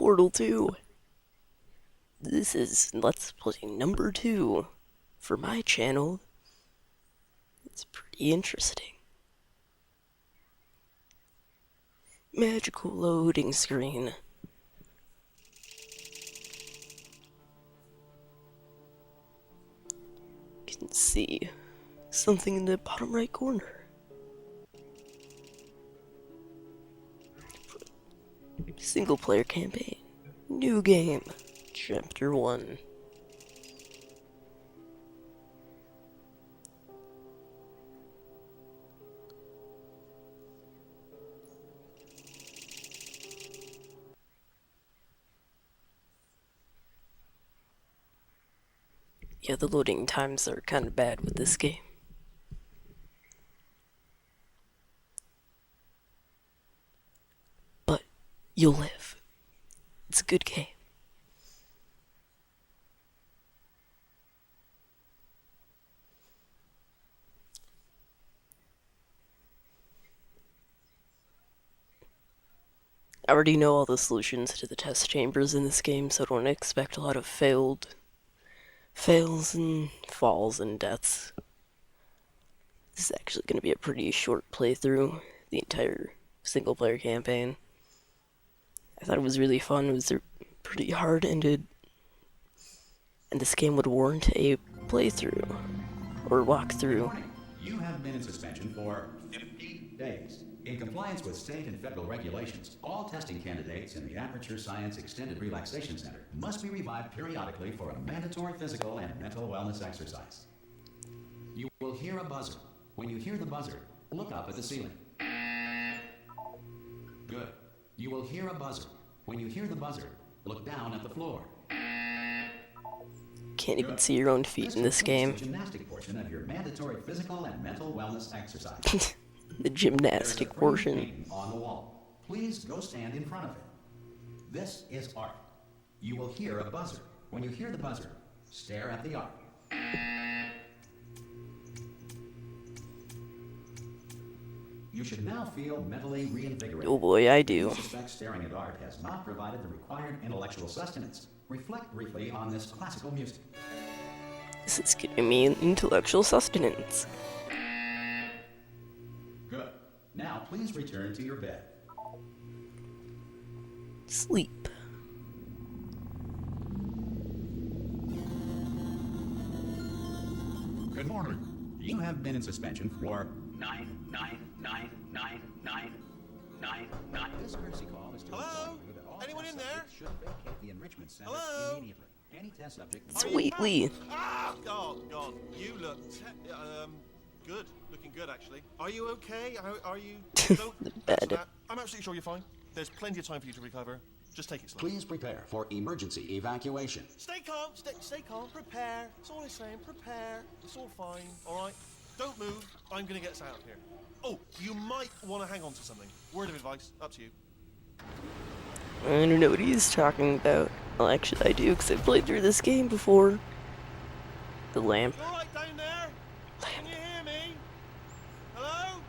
Portal 2. This is Let's Play number 2 for my channel. It's pretty interesting. Magical loading screen. You can see something in the bottom right corner. Single player campaign. New game. Chapter 1. Yeah, the loading times are kind of bad with this game. But you'll live. It's a good game. I already know all the solutions to the test chambers in this game, so don't expect a lot of fails and falls and deaths. This is actually going to be a pretty short playthrough, the entire single player campaign. I thought it was really fun. It was pretty hard-ended, and this game would warrant a playthrough or walkthrough. You have been in suspension for 50 days. In compliance with state and federal regulations, all testing candidates in the Aperture Science Extended Relaxation Center must be revived periodically for a mandatory physical and mental wellness exercise. You will hear a buzzer. When you hear the buzzer, look up at the ceiling. Good. You will hear a buzzer. When you hear the buzzer, look down at the floor. Can't even see your own feet in this game. The gymnastic portion of your mandatory physical and mental wellness exercise. The gymnastic portion. On the wall. Please go stand in front of it. This is art. You will hear a buzzer. When you hear the buzzer, stare at the art. You should now feel mentally reinvigorated. Oh boy, I do. If you suspect staring at art has not provided the required intellectual sustenance, reflect briefly on this classical music. This is giving me intellectual sustenance. Good. Now please return to your bed. Sleep. Good morning. You have been in suspension for 9999999. This courtesy call is to Hello? inform you that all Anyone test in there? subjects should vacate the enrichment center Hello? immediately. Any test subject. Sweetly. Ah, God, you look good. Looking good, actually. Are you okay? Are you? Don't bed. answer that. I'm absolutely sure you're fine. There's plenty of time for you to recover. Just take it slow. Please prepare for emergency evacuation. Stay calm. Stay calm. Prepare. That's all I'm saying. Prepare. It's all fine. All right. Don't move. I'm gonna get us out of here. Oh, you might want to hang on to something. Word of advice. Up to you. I don't know what he's talking about. Well, actually, I do, because I've played through this game before. The lamp. You all right down there? Can you hear me? Hello?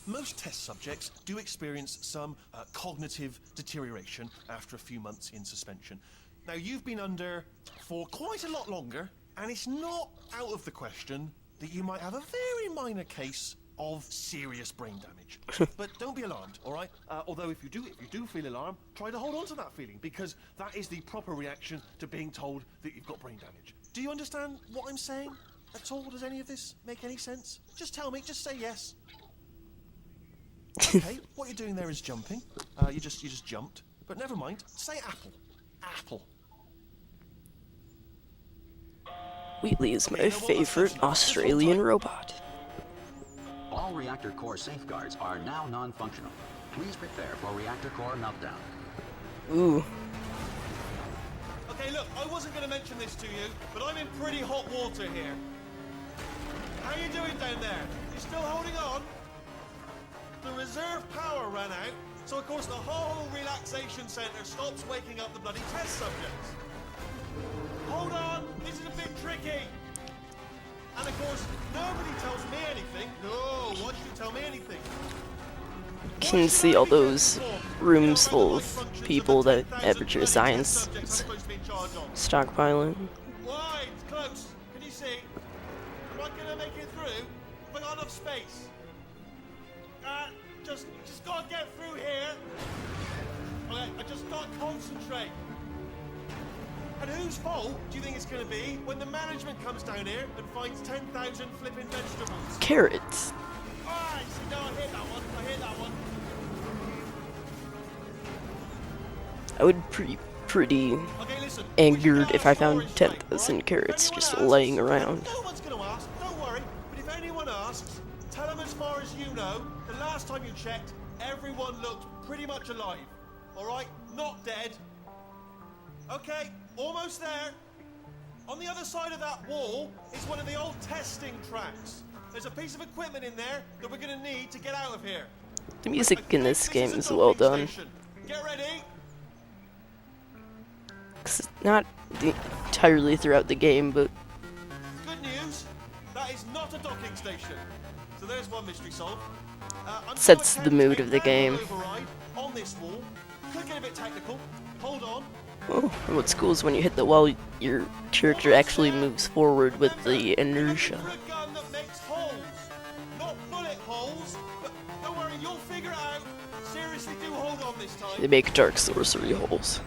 Most test subjects do experience some cognitive deterioration after a few months in suspension. Now, you've been under for quite a lot longer, and it's not out of the question that you might have a very minor case of serious brain damage. But don't be alarmed, all right? Although if you do feel alarmed, try to hold on to that feeling, because that is the proper reaction to being told that you've got brain damage. Do you understand what I'm saying at all? Does any of this make any sense? Just tell me, just say yes. Okay, what you're doing there is jumping. You just jumped. But never mind. Say apple. Apple. Wheatley is my favorite Australian robot. All reactor core safeguards are now non-functional. Please prepare for reactor core meltdown. Ooh. Okay, look, I wasn't going to mention this to you, but I'm in pretty hot water here. How you doing down there? You still holding on? The reserve power ran out, so of course the whole relaxation center stops waking up the bloody test subjects. Hold on, this is a bit tricky. And of course, nobody tells me anything. No, why should you tell me anything? anything. Can see all those rooms full of people that Aperture Science is stockpiling. Wide, close. Can you see? Am I gonna make it through? Have I got enough space? Just gotta get through here. Okay, I just gotta concentrate. And whose fault do you think it's gonna be when the management comes down here and finds 10,000 flipping vegetables? Carrots. Alright, see, no, I hit that one. I hit that one. I would be pretty Okay, listen. angered if I found Storage 10,000 tank, carrots right? If just anyone laying asks, around. No one's gonna ask, don't worry. But if anyone asks, tell them as far as you know, the last time you checked, everyone looked pretty much alive. Alright? Not dead. Okay, almost there. On the other side of that wall is one of the old testing tracks. There's a piece of equipment in there that we're gonna need to get out of here. The music in this game a is well docking done. station. Get ready. 'Cause it's not entirely throughout the game, but Good news, that is not a docking station. So there's one mystery solved. I'm Sets gonna the attempt mood a of the manual game. override on this wall. Could get a bit technical. Hold on. oh, and what's cool is when you hit the wall, your character actually moves forward with the inertia. For a gun that makes holes, not bullet holes. But don't worry, you'll figure it out. Seriously, do hold on this time. They make dark sorcery holes.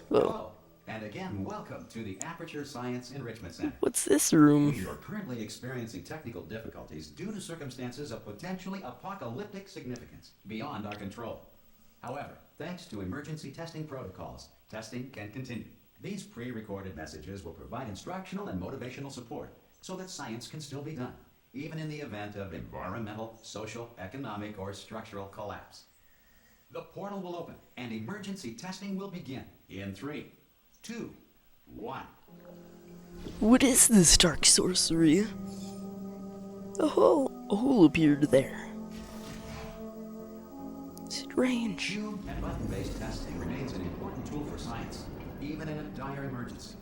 Whoa, Hello, and again, welcome to the Aperture Science Enrichment Center. what's this room? We are currently experiencing technical difficulties due to circumstances of potentially apocalyptic significance beyond our control. However, thanks to emergency testing protocols, testing can continue. These pre-recorded messages will provide instructional and motivational support so that science can still be done, even in the event of environmental, social, economic, or structural collapse. The portal will open and emergency testing will begin in 3, 2, 1. What is this dark sorcery? A hole appeared there. Strange. Cube and button-based testing remains an important tool for science, even in a dire emergency.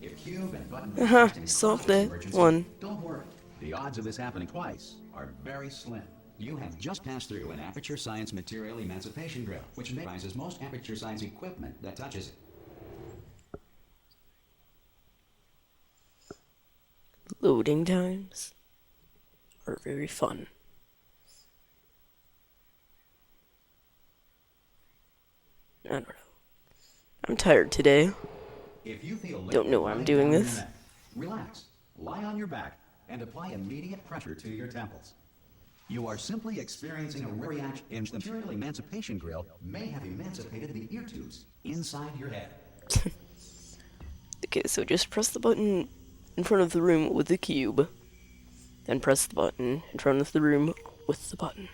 If cube and button-based testing solved causes it. emergency, One. don't worry. The odds of this happening twice are very slim. You have just passed through an Aperture Science Material Emancipation Drill, which minimizes most Aperture Science equipment that touches it. Loading times are very fun. I don't know. I'm tired today. If you feel Don't know why I'm liquid doing running down this. your neck, relax, lie on your back, and apply immediate pressure to your temples. You are simply experiencing a reaction in the Material Emancipation Grill may have emancipated the ear tubes inside your head. Okay, so just press the button in front of the room with the cube. Then press the button in front of the room with the button.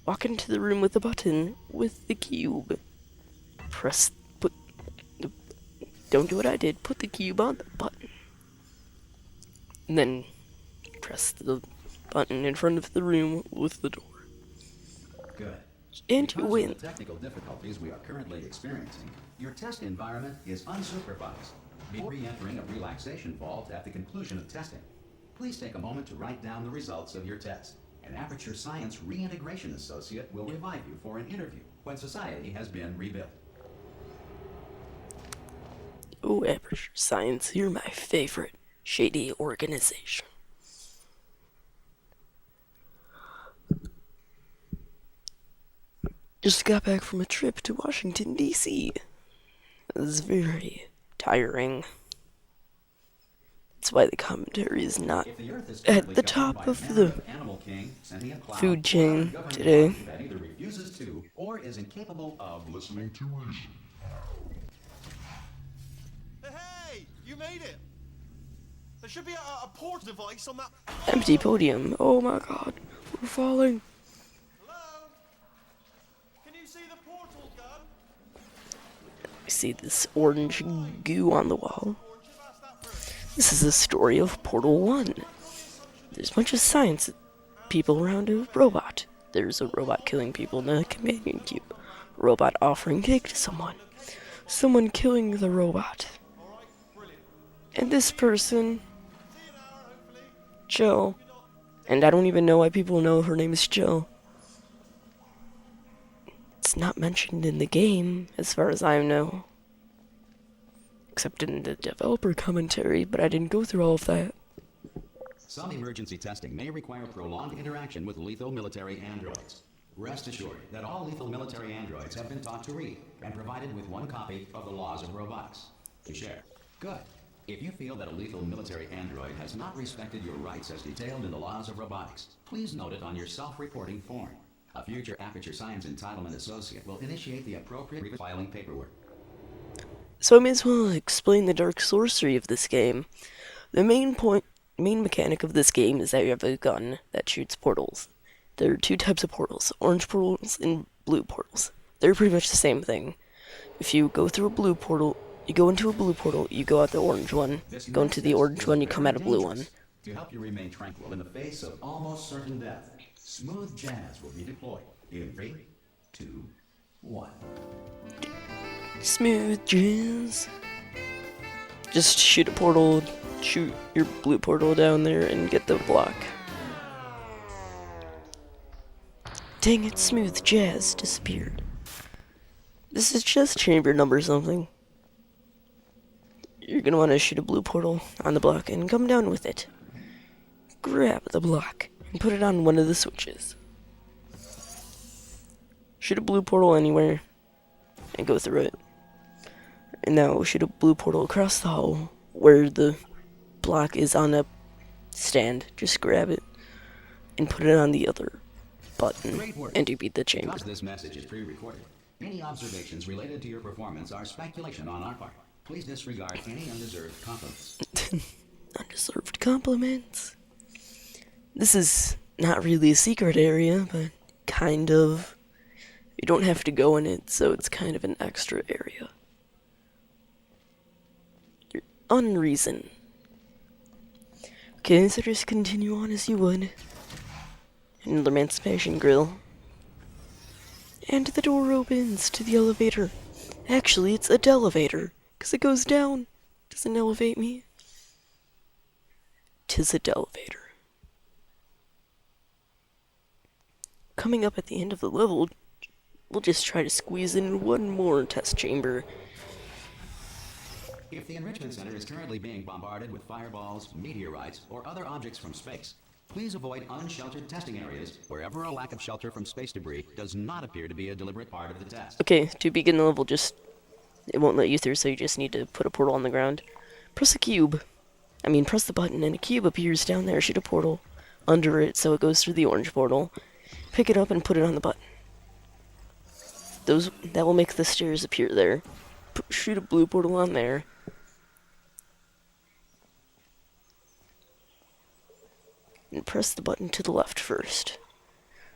Walk into the room with the button with the cube. Don't do what I did. Put the cube on the button. And then press the button in front of the room with the door. Good. And Because you of win. the technical difficulties we are currently experiencing, your test environment is unsupervised. Before re-entering a relaxation vault at the conclusion of testing, please take a moment to write down the results of your test. An Aperture Science Reintegration Associate will revive you for an interview when society has been rebuilt. Oh, Aperture Science, you're my favorite shady organization. Just got back from a trip to Washington, D.C. It was very tiring. That's why the commentary is not If the Earth is at currently the governed top by of a the mammoth animal king, sentient cloud, food or chain a governing today. body that either refuses to or is incapable of listening to reason. Hey, you made it. There should be a port device on that. empty podium. Oh my god, we're falling. Hello? Can you see the portal gun? I see this orange goo on the wall. Or should I ask that first? This is the story of Portal 1. There's a bunch of science people around a robot. There's a robot killing people in a companion cube. Robot offering cake to someone. Someone killing the robot. All right, brilliant. And this person, Joe. And I don't even know why people know her name is Joe. It's not mentioned in the game, as far as I know. Except in the developer commentary, but I didn't go through all of that. Some emergency testing may require prolonged interaction with lethal military androids. Rest assured that all lethal military androids have been taught to read and provided with one copy of the Laws of Robotics to share. Good. If you feel that a lethal military android has not respected your rights as detailed in the Laws of Robotics, please note it on your self-reporting form. A future Aperture Science Entitlement Associate will initiate the appropriate filing paperwork. So I may as well explain the dark sorcery of this game. The main mechanic of this game is that you have a gun that shoots portals. There are two types of portals, orange portals and blue portals. They're pretty much the same thing. If you go through a blue portal, you go into a blue portal, you go out the orange one. Go into the orange one, you come out a blue one. To help you remain tranquil in the face of almost certain death, smooth jazz will be deployed in 3, 2, 1. Smooth jazz. Just shoot a portal, shoot your blue portal down there, and get the block. Dang it, smooth jazz disappeared. This is just chamber number something. You're gonna want to shoot a blue portal on the block and come down with it. Grab the block and put it on one of the switches. Shoot a blue portal anywhere and go through it. And now shoot a blue portal across the hall where the block is on a stand. Just grab it and put it on the other button and you beat the chamber. Because this message is pre-recorded, any observations related to your performance are speculation on our part. Please disregard any undeserved compliments. Undeserved compliments. This is not really a secret area, but kind of. You don't have to go in it, so it's kind of an extra area. You're unreason. Okay, so just continue on as you would. Another Emancipation Grill. And the door opens to the elevator. Actually, it's a delevator, because it goes down. Doesn't elevate me. 'Tis a delevator. Coming up at the end of the level, we'll just try to squeeze in one more test chamber. If the Enrichment Center is currently being bombarded with fireballs, meteorites, or other objects from space, please avoid unsheltered testing areas wherever a lack of shelter from space debris does not appear to be a deliberate part of the test. Okay, to begin the level, it won't let you through, so you just need to put a portal on the ground. Press the button and a cube appears down there. Shoot a portal under it so it goes through the orange portal. Pick it up and put it on the button. That will make the stairs appear there. Shoot a blue portal on there. And press the button to the left first.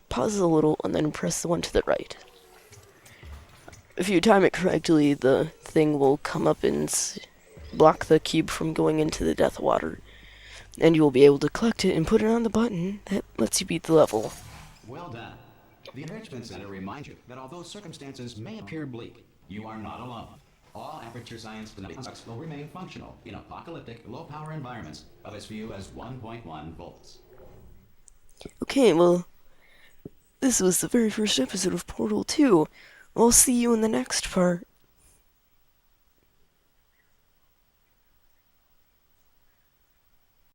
Pause a little and then press the one to the right. If you time it correctly, the thing will come up and block the cube from going into the death water. And you will be able to collect it and put it on the button that lets you beat the level. Well done. The Enrichment Center reminds you that although circumstances may appear bleak, you are not alone. All Aperture Science products will remain functional in apocalyptic, low-power environments of as few as 1.1 volts. Okay, well, this was the very first episode of Portal 2. I'll see you in the next part.